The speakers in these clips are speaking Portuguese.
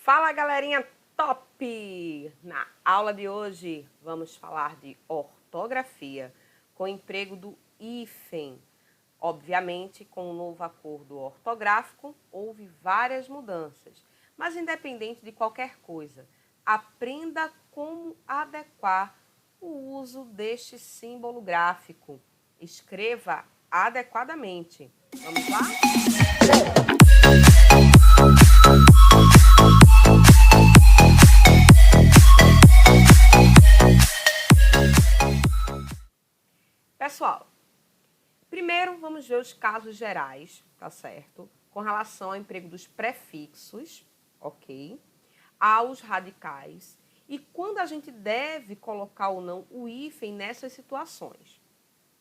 Fala, galerinha top! Na aula de hoje vamos falar de ortografia com o emprego do hífen. Obviamente, com o novo acordo ortográfico, houve várias mudanças, mas independente de qualquer coisa, aprenda como adequar o uso deste símbolo gráfico. Escreva adequadamente. Vamos lá? Pessoal, primeiro vamos ver os casos gerais, tá certo? Com relação ao emprego dos prefixos, ok? Aos radicais e quando a gente deve colocar ou não o hífen nessas situações.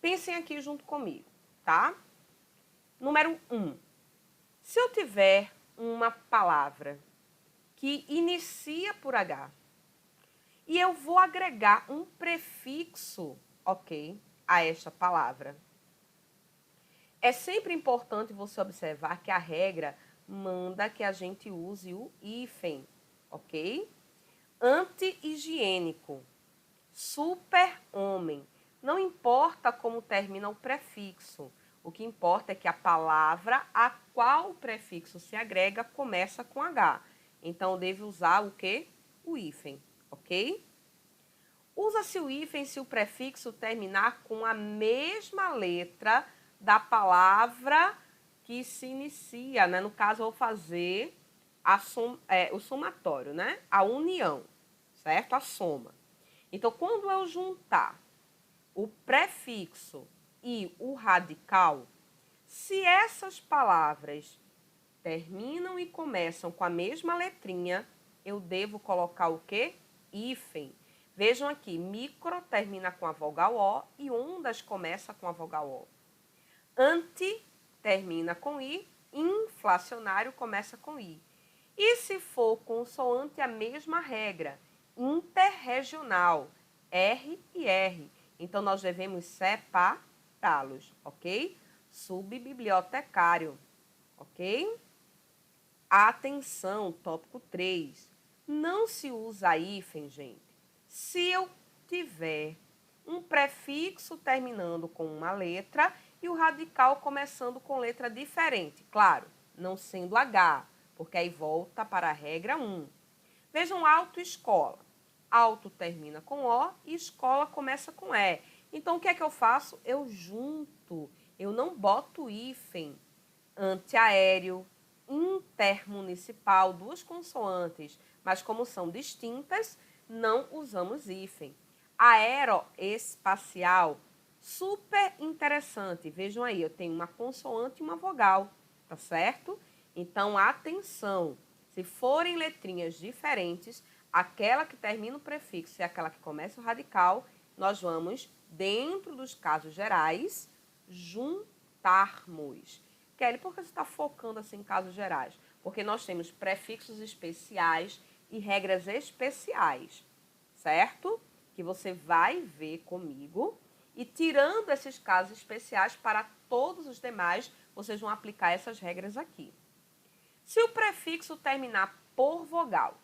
Pensem aqui junto comigo, tá? Número 1. Se eu tiver uma palavra que inicia por H e eu vou agregar um prefixo, ok? A esta palavra. É sempre importante você observar que a regra manda que a gente use o hífen, ok? Anti-higiênico, super-homem. Não importa como termina o prefixo. O que importa é que a palavra a qual o prefixo se agrega começa com H. Então, eu devo usar o quê? O hífen, ok? Usa-se o hífen se o prefixo terminar com a mesma letra da palavra que se inicia, né? No caso, eu vou fazer o somatório, né? A união, certo? A soma. Então, quando eu juntar o prefixo e o radical, se essas palavras terminam e começam com a mesma letrinha, eu devo colocar o quê? Hífen. Vejam aqui, micro termina com a vogal O e ondas começa com a vogal O. Anti termina com I, inflacionário começa com I. E se for consoante, a mesma regra, interregional, R e R. Então, nós devemos separá-los, ok? Subbibliotecário, ok? Atenção, tópico 3. Não se usa hífen, gente, se eu tiver um prefixo terminando com uma letra e o radical começando com letra diferente. Claro, não sendo H, porque aí volta para a regra 1. Vejam autoescola. Auto termina com O e escola começa com E. Então, o que é que eu faço? Eu junto. Eu não boto hífen. Antiaéreo, intermunicipal, duas consoantes, mas como são distintas, não usamos hífen. Aeroespacial, super interessante. Vejam aí, eu tenho uma consoante e uma vogal, tá certo? Então, atenção, se forem letrinhas diferentes, aquela que termina o prefixo e aquela que começa o radical, nós vamos, dentro dos casos gerais, juntarmos. Kelly, por que você está focando assim em casos gerais? Porque nós temos prefixos especiais e regras especiais, certo? Que você vai ver comigo. E tirando esses casos especiais para todos os demais, vocês vão aplicar essas regras aqui. Se o prefixo terminar por vogal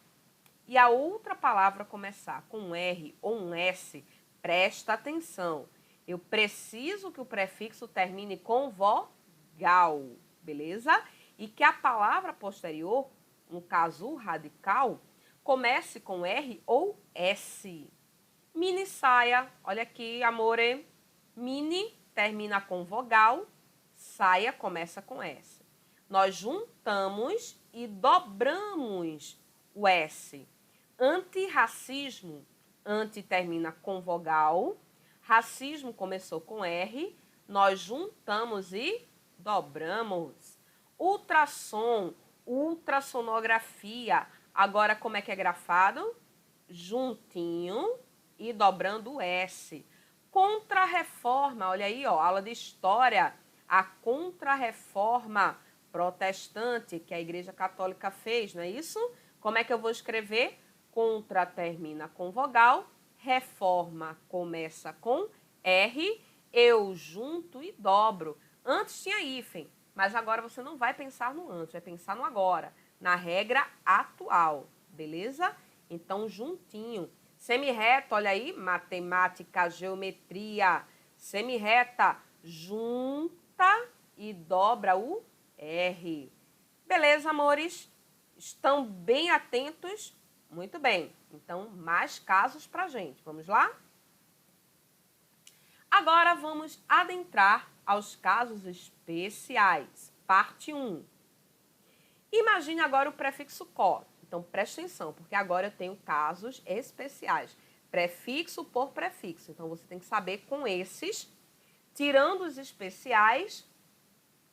e a outra palavra começar com um R ou um S, presta atenção. Eu preciso que o prefixo termine com vogal, beleza? E que a palavra posterior, no caso o radical, comece com R ou S. Mini saia, olha aqui, amore. Mini termina com vogal, saia começa com S. Nós juntamos e dobramos o S. Antirracismo, anti termina com vogal, racismo começou com R, nós juntamos e dobramos. Ultrassom, ultrassonografia, agora como é que é grafado? Juntinho e dobrando o S. Contra-reforma, olha aí, ó, aula de história, a contra-reforma protestante que a Igreja Católica fez, não é isso? Como é que eu vou escrever? Contra termina com vogal, reforma começa com R, eu junto e dobro. Antes tinha hífen, mas agora você não vai pensar no antes, vai pensar no agora. na regra atual, beleza? Então, juntinho. Semirreto, olha aí, matemática, geometria. Semirreta, junta e dobra o R. Beleza, amores? Estão bem atentos? Muito bem. Então, mais casos pra gente. Vamos lá? Agora, vamos adentrar aos casos especiais. Parte 1. Imagine agora o prefixo có. Então, preste atenção, porque agora eu tenho casos especiais. Prefixo por prefixo. Então, você tem que saber com esses, tirando os especiais,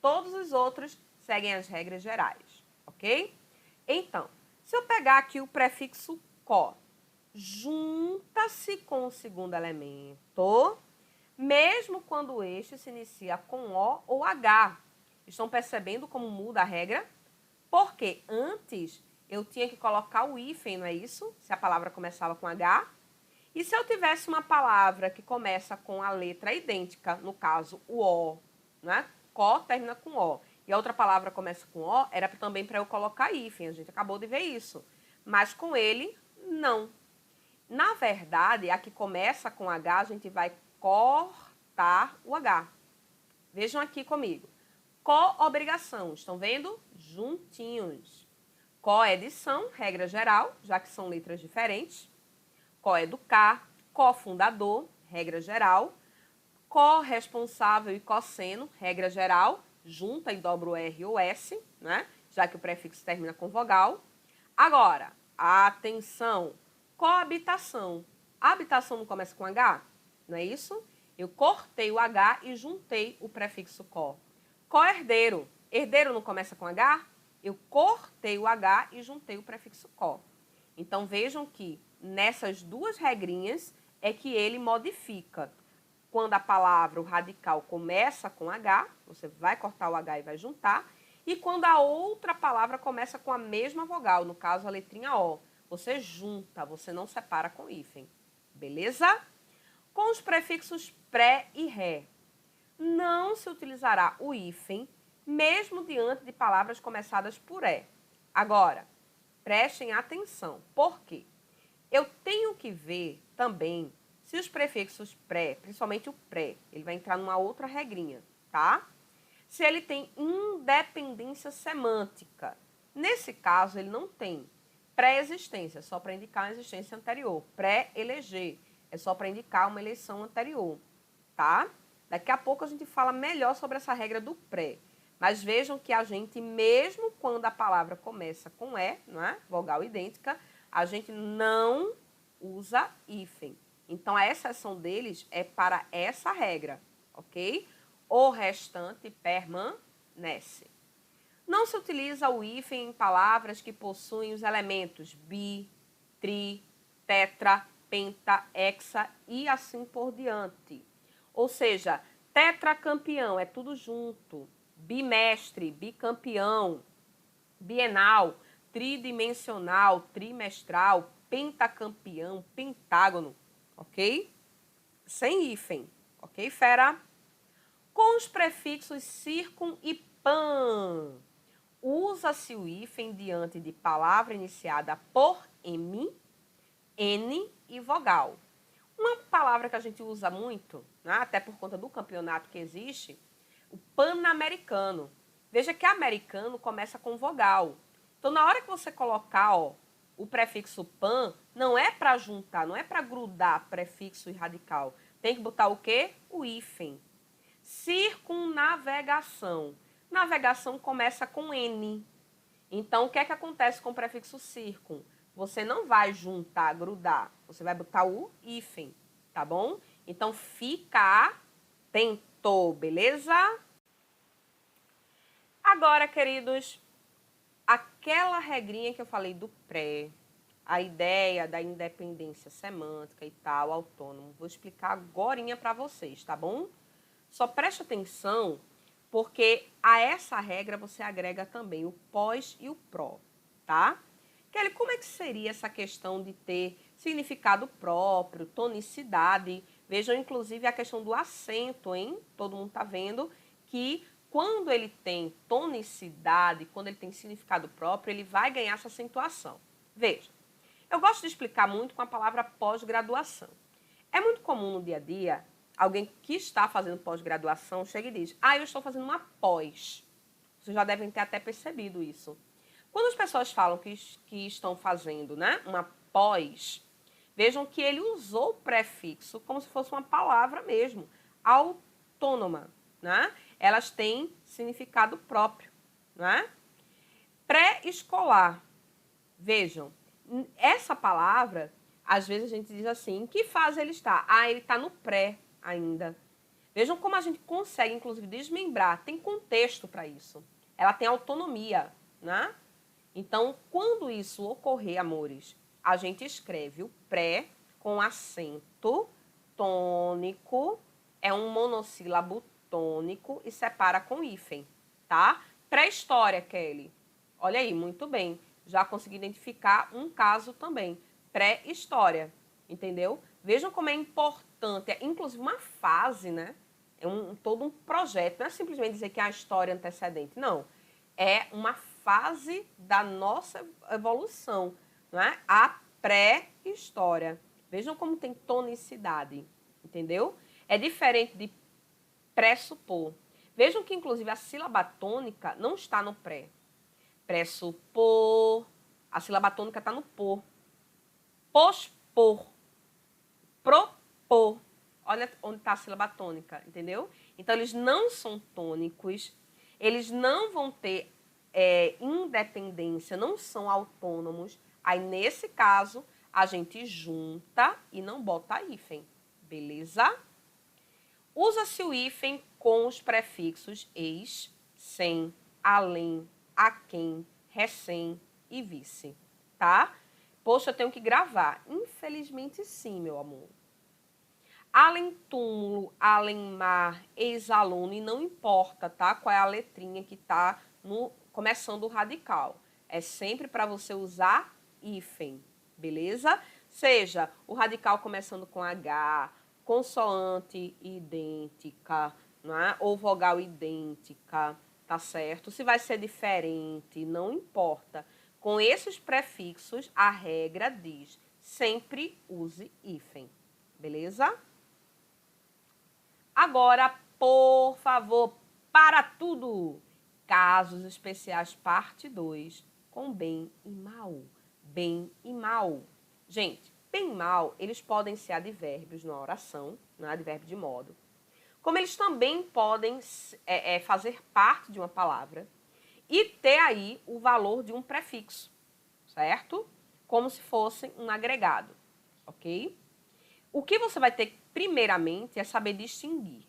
todos os outros seguem as regras gerais, ok? Então, se eu pegar aqui o prefixo có, junta-se com o segundo elemento, mesmo quando este se inicia com O ou H. Estão percebendo como muda a regra? Porque antes eu tinha que colocar o hífen, não é isso? Se a palavra começava com H. E se eu tivesse uma palavra que começa com a letra idêntica, no caso o O, né? Có termina com O. E a outra palavra começa com O, era também para eu colocar hífen. A gente acabou de ver isso. Mas com ele, não. Na verdade, a que começa com H, a gente vai cortar o H. Vejam aqui comigo. Co-obrigação, estão vendo? Juntinhos. Co-edição, regra geral, já que são letras diferentes. Co-educar, co-fundador, regra geral. Co-responsável e cosseno, regra geral, junta e dobra o R ou S, né? Já que o prefixo termina com vogal. Agora, atenção, coabitação. A habitação não começa com H? Não é isso? Eu cortei o H e juntei o prefixo có. Co-herdeiro. Herdeiro não começa com H? Eu cortei o H e juntei o prefixo có. Então, vejam que nessas duas regrinhas é que ele modifica. Quando a palavra, o radical, começa com H, você vai cortar o H e vai juntar. E quando a outra palavra começa com a mesma vogal, no caso a letrinha O, você junta, você não separa com hífen. Beleza? Com os prefixos pré e ré, não se utilizará o hífen, mesmo diante de palavras começadas por E. Agora, prestem atenção, por quê? Eu tenho que ver também se os prefixos pré, principalmente o pré, ele vai entrar numa outra regrinha, tá? Se ele tem independência semântica. Nesse caso, ele não tem pré-existência, só para indicar uma existência anterior. Pré-eleger, é só para indicar uma eleição anterior, tá? Daqui a pouco a gente fala melhor sobre essa regra do pré. Mas vejam que a gente, mesmo quando a palavra começa com E, não é? Vogal idêntica, a gente não usa hífen. Então, a exceção deles é para essa regra, ok? O restante permanece. Não se utiliza o hífen em palavras que possuem os elementos bi, tri, tetra, penta, hexa e assim por diante. Ou seja, tetracampeão é tudo junto, bimestre, bicampeão, bienal, tridimensional, trimestral, pentacampeão, pentágono, ok? Sem hífen, ok, fera? Com os prefixos circun e pan, usa-se o hífen diante de palavra iniciada por M, N e vogal. Uma palavra que a gente usa muito, né, até por conta do campeonato que existe, o pan-americano. Veja que americano começa com vogal. Então, na hora que você colocar o prefixo pan, não é para juntar, não é para grudar prefixo e radical. Tem que botar o quê? O hífen. Circunnavegação. Navegação começa com N. Então, o que é que acontece com o prefixo circun? Você não vai juntar, grudar. Você vai botar o hífen, tá bom? Então, fica atento, beleza? Agora, queridos, aquela regrinha que eu falei do pré, a ideia da independência semântica e tal, autônomo, vou explicar agorinha para vocês, tá bom? Só preste atenção, porque a essa regra você agrega também o pós e o pró, tá? Kelly, como é que seria essa questão de ter significado próprio, tonicidade? Vejam, inclusive, a questão do acento, hein? Todo mundo tá vendo que quando ele tem tonicidade, quando ele tem significado próprio, ele vai ganhar essa acentuação. Veja, eu gosto de explicar muito com a palavra pós-graduação. É muito comum no dia a dia, alguém que está fazendo pós-graduação chega e diz, eu estou fazendo uma pós. Vocês já devem ter até percebido isso. Quando as pessoas falam que estão fazendo, né, uma pós, vejam que ele usou o prefixo como se fosse uma palavra mesmo, autônoma, né? Elas têm significado próprio, né? Pré-escolar. Vejam, essa palavra, às vezes a gente diz assim, em que fase ele está? Ele está no pré ainda. Vejam como a gente consegue, inclusive, desmembrar. Tem contexto para isso. Ela tem autonomia, né? Então, quando isso ocorrer, amores, a gente escreve o pré com acento tônico, é um monossílabo tônico e separa com hífen, tá? Pré-história, Kelly. Olha aí, muito bem. Já consegui identificar um caso também. Pré-história, entendeu? Vejam como é importante, é inclusive uma fase, né? É todo um projeto, não é simplesmente dizer que é a história antecedente, não. É uma fase da nossa evolução, não é? A pré-história. Vejam como tem tonicidade, entendeu? É diferente de pressupor. Vejam que, inclusive, a sílaba tônica não está no pré. Pressupor, a sílaba tônica está no por. Pospor, propor. Olha onde está a sílaba tônica, entendeu? Então, eles não são tônicos, eles não vão ter independência, não são autônomos. Aí, nesse caso, a gente junta e não bota hífen, beleza? Usa-se o hífen com os prefixos eis, sem, além, aquém, recém e vice, tá? Poxa, eu tenho que gravar. Infelizmente, sim, meu amor. Além túmulo, além mar, ex-aluno, e não importa, tá? Qual é a letrinha que tá começando o radical. É sempre para você usar hífen, beleza? Seja o radical começando com H, consoante idêntica, não é? Ou vogal idêntica, tá certo? Se vai ser diferente, não importa. Com esses prefixos, a regra diz, sempre use hífen, beleza? Agora, por favor, para tudo! Casos especiais, parte 2, com bem e mal. Bem e mal. Gente, bem e mal, eles podem ser advérbios na oração, né, advérbio de modo. Como eles também podem fazer parte de uma palavra e ter aí o valor de um prefixo, certo? Como se fosse um agregado, ok? O que você vai ter, primeiramente, é saber distinguir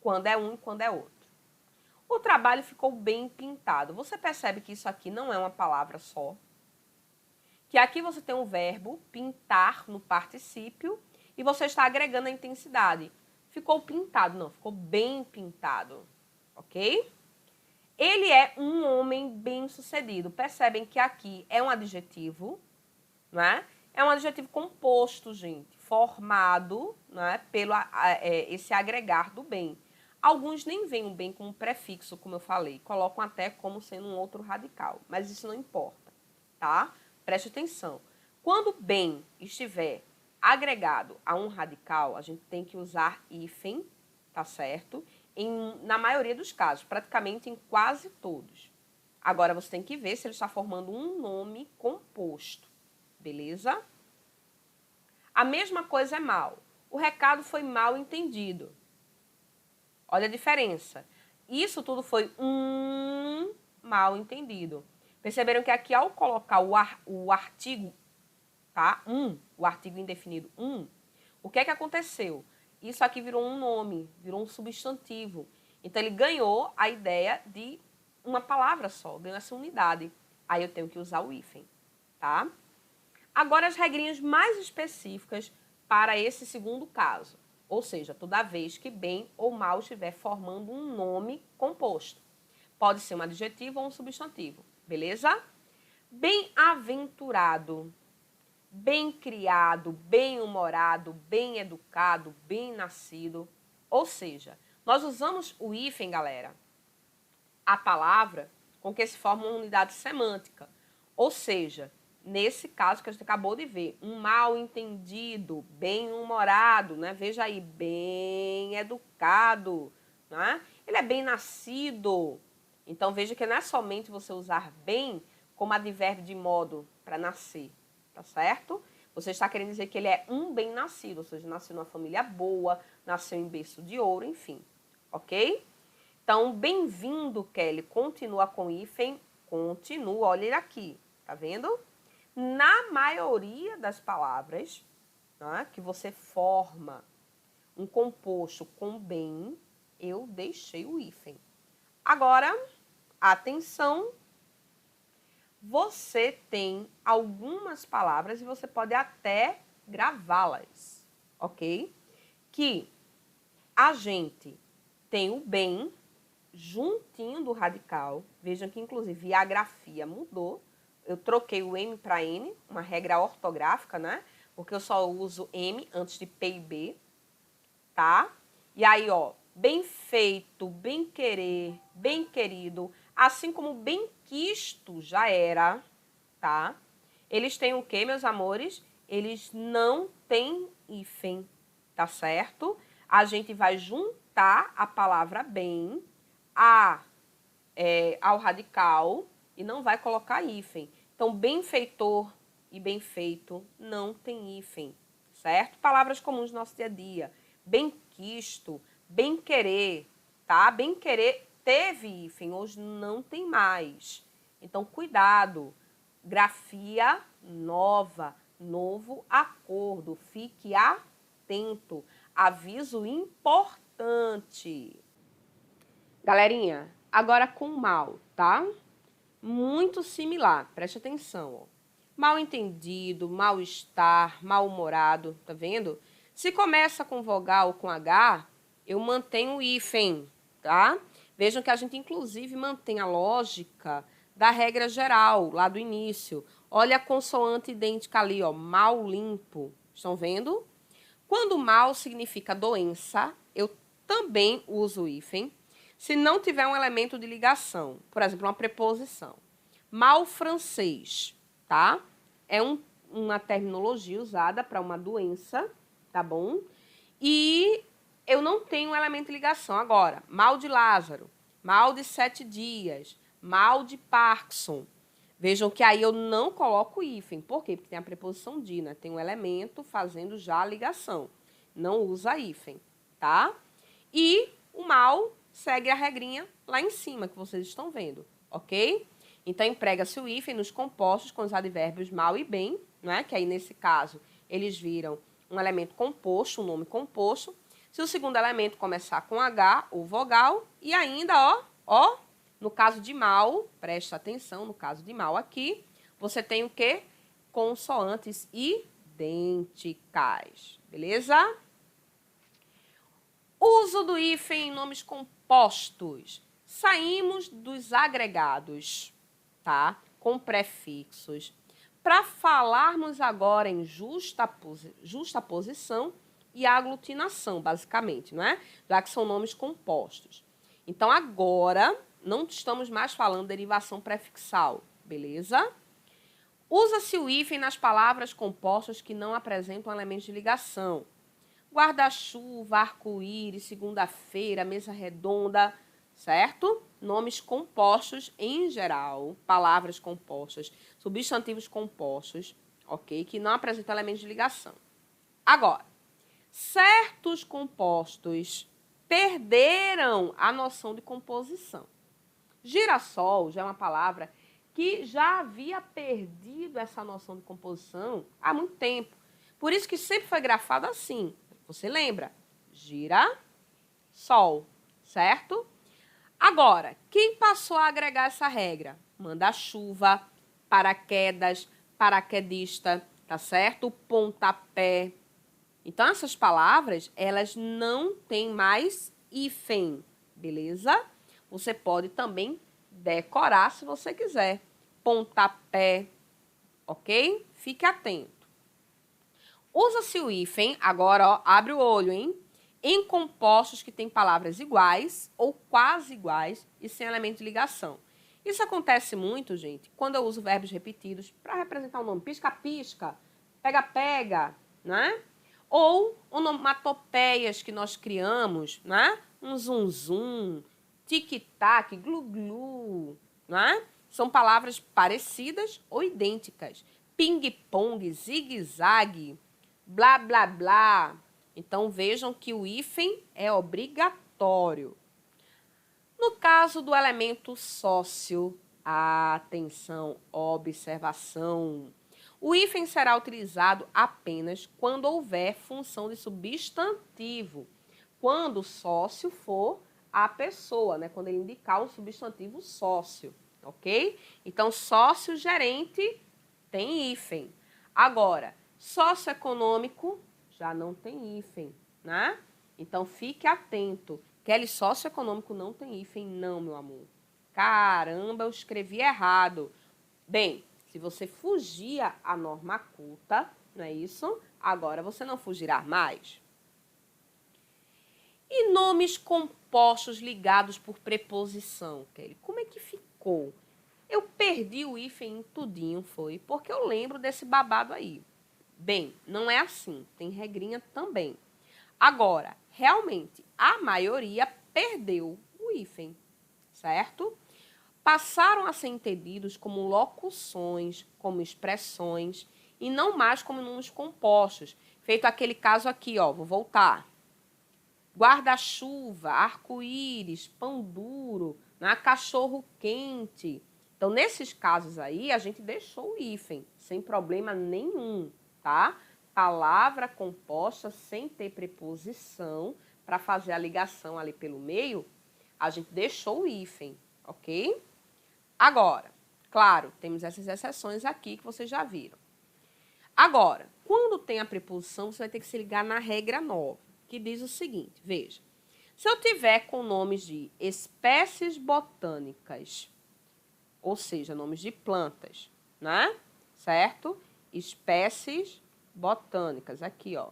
quando é um e quando é outro. O trabalho ficou bem pintado. Você percebe que isso aqui não é uma palavra só? Que aqui você tem um verbo, pintar, no particípio, e você está agregando a intensidade. Ficou pintado, não, ficou bem pintado, ok? Ele é um homem bem-sucedido. Percebem que aqui é um adjetivo, não é? É um adjetivo composto, gente, formado, não é, pelo esse agregar do bem. Alguns nem veem o bem como prefixo, como eu falei, colocam até como sendo um outro radical, mas isso não importa, tá? Preste atenção. Quando bem estiver agregado a um radical, a gente tem que usar hífen, tá certo? Na maioria dos casos, praticamente em quase todos. Agora, você tem que ver se ele está formando um nome composto, beleza? A mesma coisa é mal. O recado foi mal entendido. Olha a diferença. Isso tudo foi mal entendido. Perceberam que aqui, ao colocar o artigo, tá? O artigo indefinido, o que é que aconteceu? Isso aqui virou um nome, virou um substantivo. Então, ele ganhou a ideia de uma palavra só, ganhou essa unidade. Aí, eu tenho que usar o hífen, tá? Agora, as regrinhas mais específicas para esse segundo caso. Ou seja, toda vez que bem ou mal estiver formando um nome composto. Pode ser um adjetivo ou um substantivo, beleza? Bem-aventurado, bem-criado, bem-humorado, bem-educado, bem-nascido. Ou seja, nós usamos o hífen, galera, a palavra com que se forma uma unidade semântica. Ou seja, nesse caso que a gente acabou de ver, um mal entendido, bem-humorado, né? Veja aí, bem educado, né? Ele é bem nascido. Então, veja que não é somente você usar bem como advérbio de modo para nascer, tá certo? Você está querendo dizer que ele é um bem-nascido, ou seja, nasceu numa família boa, nasceu em berço de ouro, enfim, ok? Então, bem-vindo, Kelly, continua com hífen, continua, olha ele aqui, tá vendo? Na maioria das palavras, né, que você forma um composto com bem, eu deixei o hífen. Agora, atenção, você tem algumas palavras e você pode até gravá-las, ok? Que a gente tem o bem juntinho do radical. Vejam que, inclusive, a grafia mudou. Eu troquei o M para N, uma regra ortográfica, né? Porque eu só uso M antes de P e B, tá? E aí, ó, bem feito, bem querer, bem querido, assim como bem quisto já era, tá? Eles têm o quê, meus amores? Eles não têm hífen, tá certo? A gente vai juntar a palavra bem ao radical e não vai colocar hífen. Então, benfeitor e bem feito não tem hífen, certo? Palavras comuns do nosso dia a dia. Bem-quisto, bem-querer, tá? Bem-querer teve hífen, hoje não tem mais. Então, cuidado. Grafia nova, novo acordo. Fique atento. Aviso importante. Galerinha, agora com mal, tá? Muito similar, preste atenção, ó. Mal entendido, mal-estar, mal-humorado, tá vendo? Se começa com vogal ou com H, eu mantenho o hífen, tá? Vejam que a gente, inclusive, mantém a lógica da regra geral, lá do início. Olha a consoante idêntica ali, ó, mal limpo. Estão vendo? Quando mal significa doença, eu também uso o hífen. Se não tiver um elemento de ligação, por exemplo, uma preposição. Mal francês, tá? É uma terminologia usada para uma doença, tá bom? E eu não tenho um elemento de ligação. Agora, mal de Lázaro, mal de 7 dias, mal de Parkinson. Vejam que aí eu não coloco hífen. Por quê? Porque tem a preposição de, né? Tem um elemento fazendo já a ligação. Não usa hífen, tá? E o mal segue a regrinha lá em cima, que vocês estão vendo, ok? Então, emprega-se o hífen nos compostos com os advérbios mal e bem, né? Que aí, nesse caso, eles viram um elemento composto, um nome composto. Se o segundo elemento começar com H, ou vogal, e ainda, ó, no caso de mal, presta atenção, no caso de mal aqui, você tem o quê? Consoantes idênticas, beleza? Uso do hífen em nomes compostos. Saímos dos agregados, tá? Com prefixos. Para falarmos agora em justaposição e aglutinação, basicamente, não é? Já que são nomes compostos. Então, agora, não estamos mais falando derivação prefixal, beleza? Usa-se o hífen nas palavras compostas que não apresentam elementos de ligação. Guarda-chuva, arco-íris, segunda-feira, mesa redonda, certo? Nomes compostos em geral, palavras compostas, substantivos compostos, ok? Que não apresentam elementos de ligação. Agora, certos compostos perderam a noção de composição. Girassol já é uma palavra que já havia perdido essa noção de composição há muito tempo. Por isso que sempre foi grafado assim. Você lembra? Gira, sol, certo? Agora, quem passou a agregar essa regra? Manda-chuva, paraquedas, paraquedista, tá certo? Pontapé. Então, essas palavras, elas não têm mais hífen, beleza? Você pode também decorar se você quiser. Pontapé, ok? Fique atento. Usa-se o hífen, agora ó, abre o olho, hein? em compostos que têm palavras iguais ou quase iguais e sem elemento de ligação. Isso acontece muito, gente, quando eu uso verbos repetidos para representar um nome. Pisca-pisca, pega-pega, né? Ou onomatopeias que nós criamos, né? Um zum-zum, tic-tac, glu-glu, né? São palavras parecidas ou idênticas. Ping-pong, zigue-zague, blá, blá, blá. Então, vejam que o hífen é obrigatório. No caso do elemento sócio, atenção, observação. O hífen será utilizado apenas quando houver função de substantivo. Quando o sócio for a pessoa, né? Quando ele indicar o substantivo sócio, ok? Então, sócio-gerente tem hífen. Agora, socioeconômico já não tem hífen, né? Então, fique atento. Kelly, socioeconômico não tem hífen, não, meu amor. Caramba, eu escrevi errado. Bem, se você fugia à norma culta, não é isso? Agora você não fugirá mais. E nomes compostos ligados por preposição, Kelly? Como é que ficou? Eu perdi o hífen em tudinho, foi, porque eu lembro desse babado aí. Bem, não é assim, tem regrinha também. Agora, realmente, a maioria perdeu o hífen, certo? Passaram a ser entendidos como locuções, como expressões, e não mais como nomes compostos. Feito aquele caso aqui, ó, vou voltar. Guarda-chuva, arco-íris, pão duro, né? Cachorro quente. Então, nesses casos aí, a gente deixou o hífen, sem problema nenhum, tá? Palavra composta sem ter preposição, para fazer a ligação ali pelo meio, a gente deixou o hífen, ok? Agora, claro, temos essas exceções aqui que vocês já viram. Agora, quando tem a preposição, você vai ter que se ligar na regra nova, que diz o seguinte, veja. Se eu tiver com nomes de espécies botânicas, ou seja, nomes de plantas, né? Certo? Espécies botânicas, aqui, ó.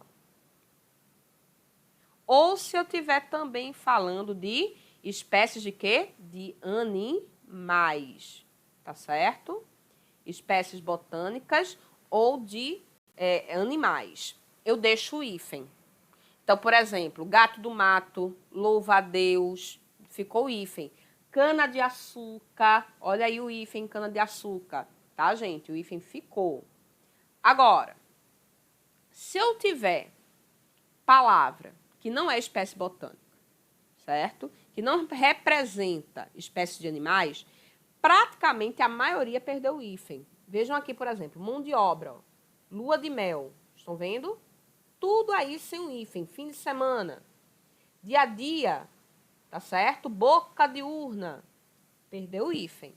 Ou se eu tiver também falando de espécies de quê? De animais, tá certo? Espécies botânicas ou de animais. Eu deixo o hífen. Então, por exemplo, gato do mato, louva a Deus, ficou o hífen. Cana-de-açúcar, olha aí o hífen cana-de-açúcar, tá, gente? O hífen ficou. Agora, se eu tiver palavra que não é espécie botânica, certo? Que não representa espécies de animais, praticamente a maioria perdeu o hífen. Vejam aqui, por exemplo, mão de obra, ó, lua de mel, estão vendo? Tudo aí sem o hífen, fim de semana, dia a dia, tá certo? Boca de urna, perdeu o hífen.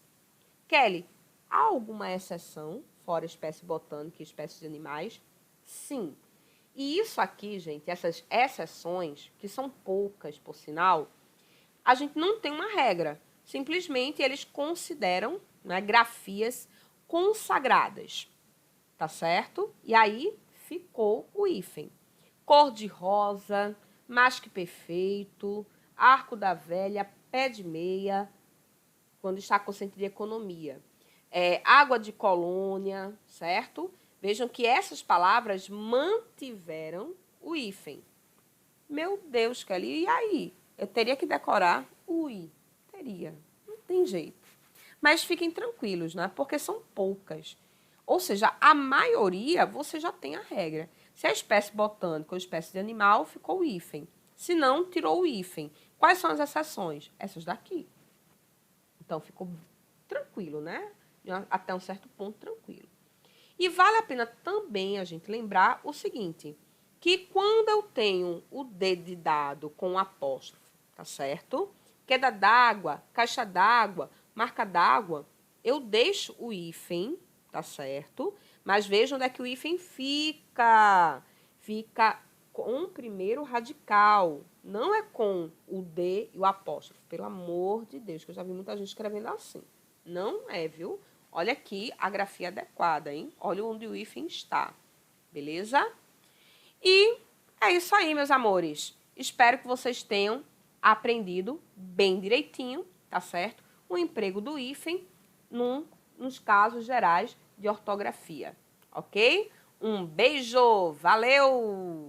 Kelly, há alguma exceção, fora espécie botânica e espécies de animais? Sim. E isso aqui, gente, essas exceções, que são poucas, por sinal, a gente não tem uma regra. Simplesmente eles consideram, né, grafias consagradas, tá certo? E aí ficou o hífen. Cor de rosa, mais que perfeito, arco da velha, pé de meia, quando está com sentido de economia. Água de colônia, certo? Vejam que essas palavras mantiveram o hífen. Meu Deus, Kelly, e aí? Eu teria que decorar? Ui, teria. Não tem jeito. Mas fiquem tranquilos, né? Porque são poucas. Ou seja, a maioria você já tem a regra. Se é espécie botânica ou espécie de animal, ficou o hífen. Se não, tirou o hífen. Quais são as exceções? Essas daqui. Então, ficou tranquilo, né? Até um certo ponto, tranquilo. E vale a pena também a gente lembrar o seguinte, que quando eu tenho o D de dado com um apóstrofo, tá certo? Queda d'água, caixa d'água, marca d'água, eu deixo o hífen, tá certo? Mas vejam onde é que o hífen fica. Fica com o primeiro radical, não é com o D e o apóstrofo. Pelo amor de Deus, que eu já vi muita gente escrevendo assim. Não é, viu? Olha aqui a grafia adequada, hein? Olha onde o hífen está, beleza? E é isso aí, meus amores. Espero que vocês tenham aprendido bem direitinho, tá certo? O emprego do hífen nos casos gerais de ortografia, ok? Um beijo, valeu!